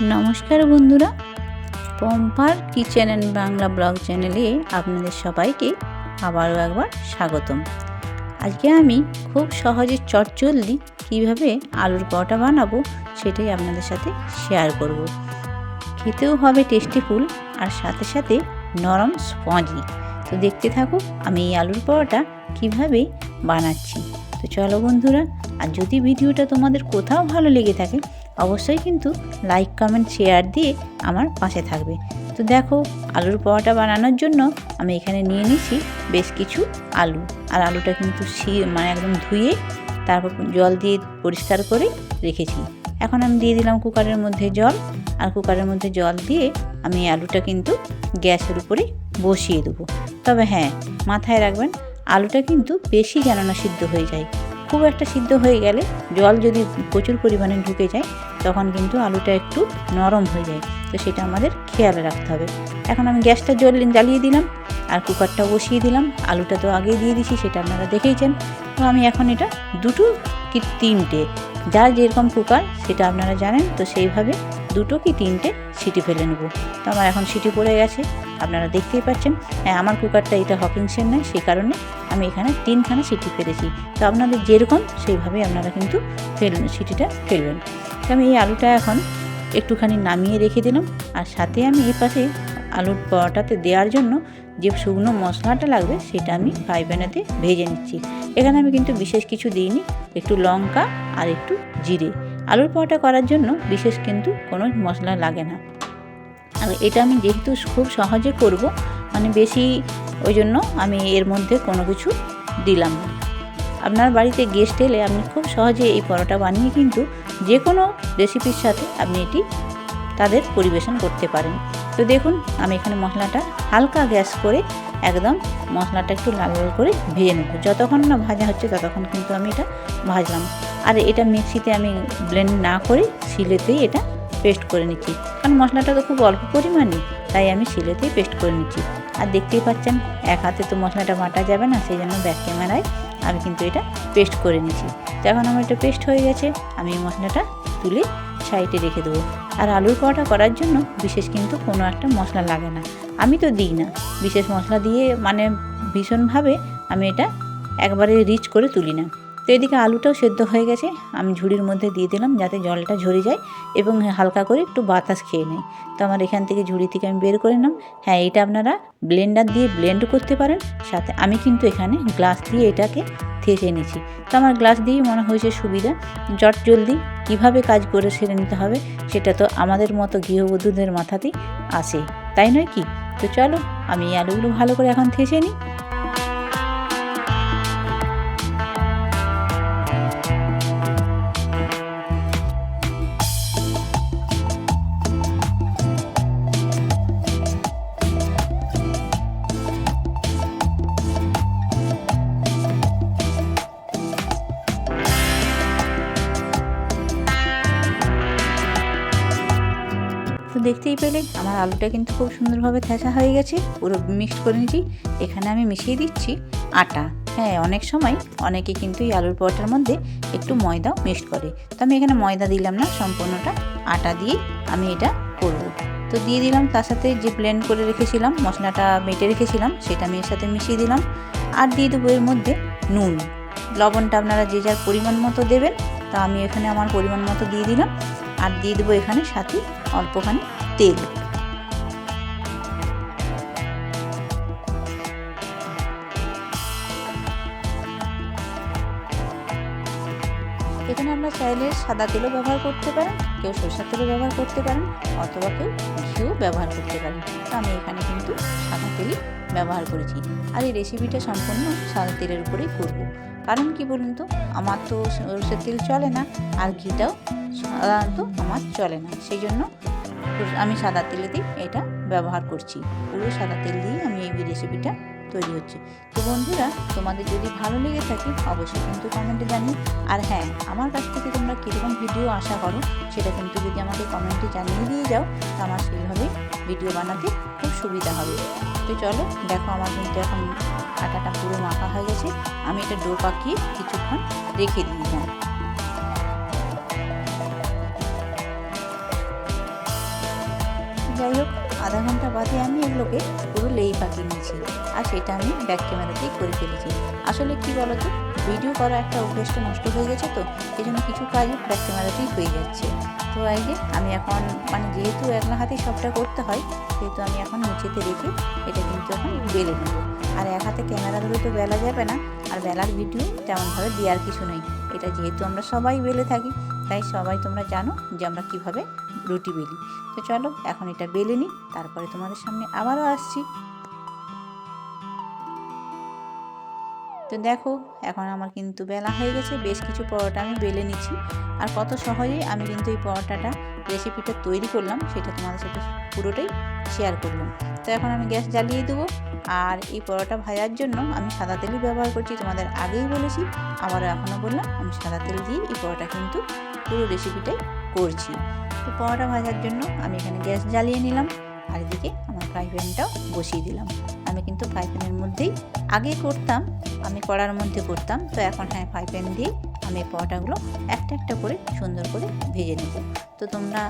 নমস্কার বন্ধুরা, পম্পার kitchen and Bangla blog চ্যানেলে আপনাদের সবাইকে আবারও একবার স্বাগতম। আজকে আমি খুব সহজে চটজলদি কীভাবে আলুর পরোটা বানাবো সেটাই আপনাদের সাথে শেয়ার করব। খেতেও হবে টেস্টিফুল আর সাথে সাথে নরম স্পঞ্জি। তো দেখতে থাকো আমি এই আলুর পরোটা কীভাবে বানাচ্ছি। তো চলো বন্ধুরা, আর যদি ভিডিওটা তোমাদের কোথাও ভালো লেগে থাকে অবশ্যই কিন্তু লাইক কমেন্ট শেয়ার দিয়ে আমার পাশে থাকবে। তো দেখো, আলুর পরোটা বানানোর জন্য আমি এখানে নিয়ে নিয়েছি বেশ কিছু আলু। আর আলুটা কিন্তু একদম ধুয়ে তারপর জল দিয়ে পরিষ্কার করে রেখেছি। এখন আমি দিয়ে দিলাম কুকারের মধ্যে জল, আর কুকারের মধ্যে জল দিয়ে আমি আলুটা কিন্তু গ্যাসের উপরে বসিয়ে দেবো। তবে হ্যাঁ, মাথায় রাখবেন আলুটা কিন্তু বেশি যেন না সিদ্ধ হয়ে যায়। খুব একটা সিদ্ধ হয়ে গেলে জল যদি প্রচুর পরিমাণে ঢুকে যায় তখন কিন্তু আলুটা একটু নরম হয়ে যায়। তো সেটা আমাদের খেয়াল রাখতে হবে। এখন আমি গ্যাসটা জ্বালিয়ে দিলাম আর কুকারটা বসিয়ে দিলাম। আলুটা তো আগেই দিয়ে দিছি, সেটা আপনারা দেখেইছেন। তো আমি এখন এটা দুটো কি তিনটে, যার যেরকম কুকার সেটা আপনারা জানেন, তো সেইভাবে দুটো কি তিনটে সিটি ফেলে নেব। তো আমার এখন সিটি পড়ে গেছে, আপনারা দেখতেই পাচ্ছেন। হ্যাঁ, আমার কুকারটা এটা হকিংসের নয়, সেই কারণে আমি এখানে 3খানা সিটি ফেলেছি। তো আপনাদের যেরকম সেইভাবে আপনারা কিন্তু সিটিটা ফেলবেন। তো আমি এই আলুটা এখন একটুখানি নামিয়ে রেখে দিলাম। আর সাথে আমি এই পাশে আলুর পরোটাতে দেওয়ার জন্য যে শুকনো মশলাটা লাগবে সেটা আমি ফ্রাই প্যানেতে ভেজে নিচ্ছি। এখানে আমি কিন্তু বিশেষ কিছু দিইনি, একটু লঙ্কা আর একটু জিরে। আলুর পরোটা করার জন্য বিশেষ কিন্তু কোনো মশলা লাগে না। আর এটা আমি যেহেতু খুব সহজে করব, বেশি, ওই জন্য আমি এর মধ্যে কোনো কিছু দিলাম না। আপনার বাড়িতে গেস্ট এলে আপনি খুব সহজে এই পরোটা বানিয়ে কিন্তু যে কোনো রেসিপির সাথে আপনি এটি তাদের পরিবেশন করতে পারেন। তো দেখুন, আমি এখানে মশলাটা হালকা গ্যাস করে একদম মশলাটা একটু লাল লাল করে ভেজে নেব। যতক্ষণ না ভাজা হচ্ছে ততক্ষণ কিন্তু আমি এটা ভাজলাম। আর এটা মিক্সিতে আমি ব্লেন্ড না করে শিলেতেই এটা পেস্ট করে নিচ্ছি, কারণ মশলাটা তো খুব অল্প পরিমাণে, তাই আমি শিলেতেই পেস্ট করে নিচ্ছি। আর দেখতেই পাচ্ছেন এক হাতে তো মশলাটা বাটা যাবে না, সেই জন্য ব্যাক ক্যামেরায় আমি কিন্তু এটা পেস্ট করে নিচ্ছি। তো এখন আমার এটা পেস্ট হয়ে গেছে, আমি এই মশলাটা তুলে সাইডে রেখে দেবো। আর আলুর পরোটা করার জন্য বিশেষ কিন্তু কোনো একটা মশলা লাগে না, আমি তো দিই না বিশেষ মশলা দিয়ে, ভীষণভাবে আমি এটা একবারে রিচ করে তুলি না। তো এদিকে আলুটাও সেদ্ধ হয়ে গেছে, আমি ঝুড়ির মধ্যে দিয়ে দিলাম যাতে জলটা ঝরে যায় এবং হালকা করে একটু বাতাস খেয়ে নেয়। তো আমার এখান থেকে ঝুড়ি থেকে আমি বের করে নিলাম। হ্যাঁ, এটা আপনারা ব্লেন্ডার দিয়ে ব্লেন্ড করতে পারেন, সাথে আমি কিন্তু এখানে গ্লাস দিয়ে এটাকে থেঁচে নিয়েছি। তো আমার গ্লাস দিয়েই মনে হয়েছে সুবিধা। জলদি কীভাবে কাজ করে সেরে নিতে হবে সেটা তো আমাদের মতো গৃহবধূদের মাথাতেই আসে, তাই নয় কি? তো চলো আমি এই আলুগুলো ভালো করে এখন থেঁচে নিই। তো দেখতেই পেলে আমার আলুটা কিন্তু খুব সুন্দরভাবে থেঁচা হয়ে গেছে, পুরো মিক্সড করে নিয়েছি। এখানে আমি মিশিয়ে দিচ্ছি আটা। হ্যাঁ, অনেক সময় অনেকে কিন্তু এই আলুর পরোটার মধ্যে একটু ময়দাও মিক্সড করে, তো আমি এখানে ময়দা দিলাম না, সম্পূর্ণটা আটা দিয়ে আমি এটা করব। তো দিয়ে দিলাম, তার সাথে যে ব্লেন্ড করে রেখেছিলাম মশলাটা বেটে রেখেছিলাম সেটা আমি এর সাথে মিশিয়ে দিলাম। আর দিয়ে দেবো এর মধ্যে নুন। লবণটা আপনারা যে যার পরিমাণ মতো দেবেন, তা আমি এখানে আমার পরিমাণ মতো দিয়ে দিলাম। আর দিয়ে দেবো এখানে সাথে অল্পখানি তেল। এখানে আমরা চাইলে সাদা তেলও ব্যবহার করতে পারেন, কেউ সরষের তেলও ব্যবহার করতে পারেন, অথবা কেউ ঘিও ব্যবহার করতে পারেন। তো আমি এখানে কিন্তু সাদা তেলই ব্যবহার করেছি। আর এই রেসিপিটা সম্পূর্ণ সাদা তেলের উপরেই করব। কারণ কি বলুন তো, আমার তো সরষের তেল চলে না, আর ঘিটাও সাধারণত আমার চলে না, সেই জন্য আমি সাদা তেলেতেই এটা ব্যবহার করছি। পুরো সাদা তেল দিয়ে আমি এই রেসিপিটা তৈরি হচ্ছে। তো বন্ধুরা, তোমাদের যদি ভালো লেগে থাকে অবশ্যই কিন্তু কমেন্টে জানিও। আর হ্যাঁ, আমার কাছ থেকে তোমরা কীরকম ভিডিও আশা করো সেটা কিন্তু যদি আমাকে কমেন্টে জানিয়ে দিয়ে যাও, তো আমার সেইভাবে ভিডিও বানাতে খুব সুবিধা হবে। তো চলো দেখো, আমার কিন্তু এখন আটাটা পুরো মাখা হয়ে গেছে। আমি এটা ডো পাকিয়ে কিছুক্ষণ রেখে দিলাম। যাই হোক, আধা ঘন্টা বাদে আমি এগুলোকে পুরো লেই পাকিয়ে নিয়েছি, আর সেটা আমি ব্যাক ক্যামেরাতেই করে ফেলেছি। আসলে কি বলতো, ভিডিও করা একটা অভ্যেসটা নষ্ট হয়ে গেছে, তো এই জন্য কিছু কাজ ব্যাক ক্যামেরাতেই হয়ে যাচ্ছে। তো এই যে আমি এখন যেহেতু একলা হাতেই সবটা করতে হয়, সেহেতু আমি এখন নিচেতে রেখে এটা কিন্তু এখন বেলে নেব। আর এক হাতে ক্যামেরা ধরে তো বেলা যাবে না, আর বেলার ভিডিও তেমনভাবে দেওয়ার কিছু নেই। এটা যেহেতু আমরা সবাই বেলে থাকি, তাই সবাই তোমরা জানো যে আমরা কীভাবে রুটি বেলি। তো চলো এখন এটা বেলে নিই, তারপরে তোমাদের সামনে আবারও আসছি। তো দেখো, এখন আমার কিন্তু বেলা হয়ে গেছে, বেশ কিছু পরোটা আমি বেলে নিচ্ছি। আর কত সহজেই আমি কিন্তু এই পরোটাটা রেসিপিটা তৈরি করলাম, সেটা তোমাদের সাথে পুরোটাই শেয়ার করলাম। তো এখন আমি গ্যাস জ্বালিয়ে দেবো। আর এই পরোটা ভাজার জন্য আমি সাদা তেলই ব্যবহার করছি, তোমাদের আগেই বলেছি, আবারও এখনও বললাম, আমি সাদা তেল দিয়ে এই পরোটা কিন্তু পুরো রেসিপিটাই করছি। তো পরোটা ভাজার জন্য আমি এখানে গ্যাস জ্বালিয়ে নিলাম, আর এদিকে আমার ফ্রাই প্যানটাও বসিয়ে দিলাম। আমি কিন্তু ফ্রাই প্যানের মধ্যেই আগে করতাম, আমি কড়ার মধ্যে করতাম, তো এখন ফ্রাই প্যান দিয়ে আমি পরোটাগুলো একটা একটা করে সুন্দর করে ভেজে নেব। তো তোমরা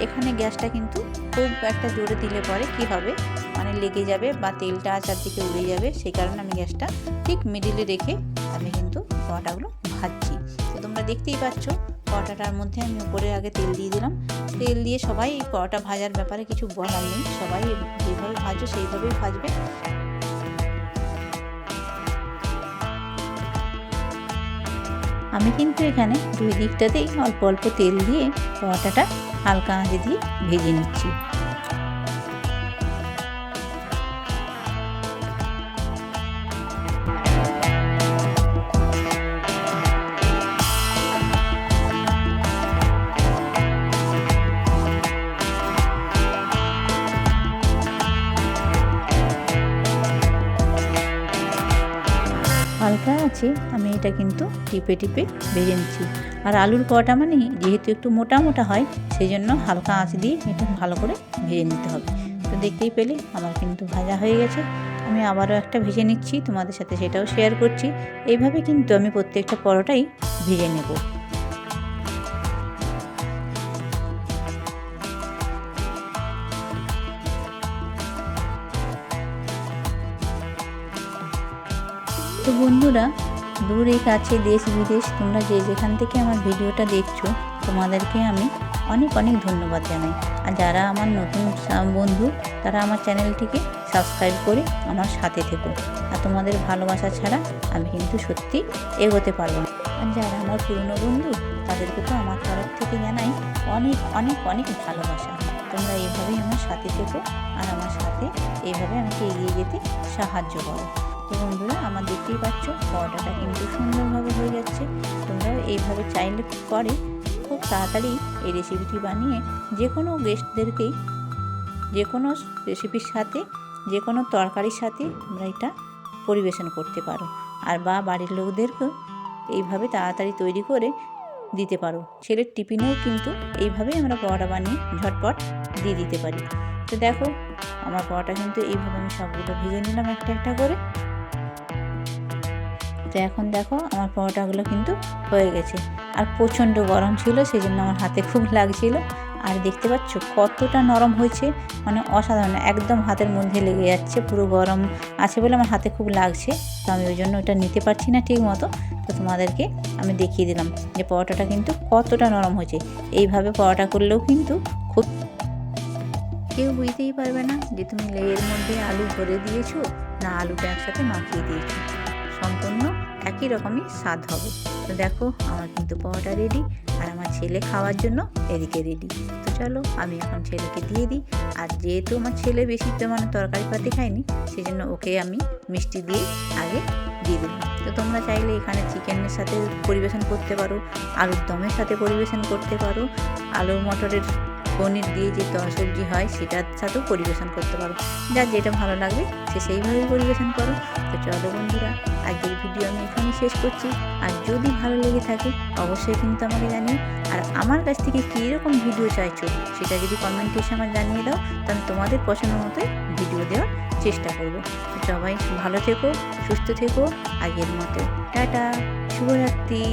এখানে গ্যাসটা কিন্তু খুব একটা জোরে দিলে পরে কি হবে, লেগে যাবে বা তেলটা চারদিকে উড়ে যাবে, সেই কারণে আমি গ্যাসটা ঠিক মিডিলে রেখে আমি কিন্তু পরোটাগুলো ভাজছি। তো তোমরা দেখতেই পাচ্ছ, পরোটাটার মধ্যে আমি উপরে আগে তেল দিয়ে দিলাম। তেল দিয়ে সবাই এই পরোটা ভাজার ব্যাপারে কিছু বলার নেই, সবাই যেভাবে ভাজো সেইভাবেই ভাজবে। আমি কিন্তু এখানে দুই দিকটাতেই অল্প অল্প তেল দিয়ে পরোটাটা হালকা আঁচে দিয়ে ভেজে নিচ্ছি। হালকা আছে আমি এটা কিন্তু টিপে টিপে ভেজে নিচ্ছি। আর আলুর পরোটা যেহেতু একটু মোটা মোটা হয়, সেই জন্য হালকা আঁচ দিয়ে এটা ভালো করে ভেজে নিতে হবে। তো দেখতেই পেলে আমার কিন্তু ভাজা হয়ে গেছে। আমি আবারও একটা ভেজে নিচ্ছি, তোমাদের সাথে সেটাও শেয়ার করছি। এইভাবে কিন্তু আমি প্রত্যেকটা পরোটাই ভেজে নেব। তো বন্ধুরা, দূরে কাছে দেশ বিদেশ তোমরা যে যেখান থেকে আমার ভিডিওটা দেখছো, তোমাদেরকে আমি অনেক অনেক ধন্যবাদ জানাই। আর যারা আমার নতুন বন্ধু, তারা আমার চ্যানেলটিকে সাবস্ক্রাইব করে আমার সাথে থেকো। আর তোমাদের ভালোবাসা ছাড়া আমি কিন্তু সত্যি এগোতে পারবো না। আর যারা আমার পুরনো বন্ধু, তাদেরকে তো আমার তরফ থেকে জানাই অনেক অনেক অনেক ভালোবাসা। তোমরা এইভাবেই আমার সাথে থেকো, আর আমার সাথে এইভাবে আমাকে এগিয়ে যেতে সাহায্য করো। তো বন্ধুরা, আমার দেখতেই পাচ্ছ পরোটাটা কিন্তু সুন্দরভাবে হয়ে যাচ্ছে। তোমরাও এইভাবে চাইলে পরে খুব তাড়াতাড়ি এই রেসিপিটি বানিয়ে যে কোনো গেস্টদেরকেই যে কোনো রেসিপির সাথে, যে কোনো তরকারির সাথে তোমরা এটা পরিবেশন করতে পারো। আর বা বাড়ির লোকদেরকেও এইভাবে তাড়াতাড়ি তৈরি করে দিতে পারো। ছেলের টিফিনেও কিন্তু এইভাবেই আমরা পরোটা বানিয়ে ঝটপট দিয়ে দিতে পারি। তো দেখো, আমার পরোটা কিন্তু এইভাবে আমি সবগুলো ভেজে নিলাম একটা একটা করে। তো এখন দেখো আমার পরোটাগুলো কিন্তু হয়ে গেছে। আর প্রচণ্ড গরম ছিল, সেই জন্য আমার হাতে খুব লাগছিল। আর দেখতে পাচ্ছ কতটা নরম হয়েছে, অসাধারণ, একদম হাতের মধ্যে লেগে যাচ্ছে। পুরো গরম আছে বলে আমার হাতে খুব লাগছে, তো আমি ওই জন্য ওটা নিতে পারছি না ঠিক মতো। তো তোমাদেরকে আমি দেখিয়ে দিলাম যে পরোটাটা কিন্তু কতটা নরম হয়েছে। এইভাবে পরোটা করলেও কিন্তু খুব কেউ বুঝতেই পারবে না যে তুমি লেয়ের মধ্যে আলু ভরে দিয়েছো না আলুটা একসাথে মাখিয়ে দিয়েছো। সম্পূর্ণ একই রকমই স্বাদ হবে। তো দেখো, আমার কিন্তু পরোটা রেডি, আর আমার ছেলে খাওয়ার জন্য এদিকে রেডি। তো চলো আমি এখন ছেলেকে দিয়ে দিই। আর যেহেতু আমার ছেলে বেশি তরকারি পাতি খায়নি, সেই জন্য ওকে আমি মিষ্টি দিয়ে আগে দিয়ে দিলাম। তো তোমরা চাইলে এখানে চিকেনের সাথে পরিবেশন করতে পারো, আলুর দমের সাথে পরিবেশন করতে পারো, আলু মটরের পনির দিয়ে যে সবজি হয় সেটার সাথেও পরিবেশন করতে পারো। যার যেটা ভালো লাগবে সে সেইভাবেই পরিবেশন করো। তো চলো বন্ধুরা, আজকের ভিডিও আমি এখানেই শেষ করছি। আর যদি ভালো লেগে থাকে অবশ্যই কিন্তু আমাকে জানিও। আর আমার কাছ থেকে কীরকম ভিডিও চাইছো সেটা যদি কমেন্টে এসে আমার জানিয়ে দাও, তাহলে তোমাদের পছন্দ মতোই ভিডিও দেওয়ার চেষ্টা করবো। সবাই ভালো থেকো, সুস্থ থেকো। আজকের মতো টাটা, শুভরাত্রি।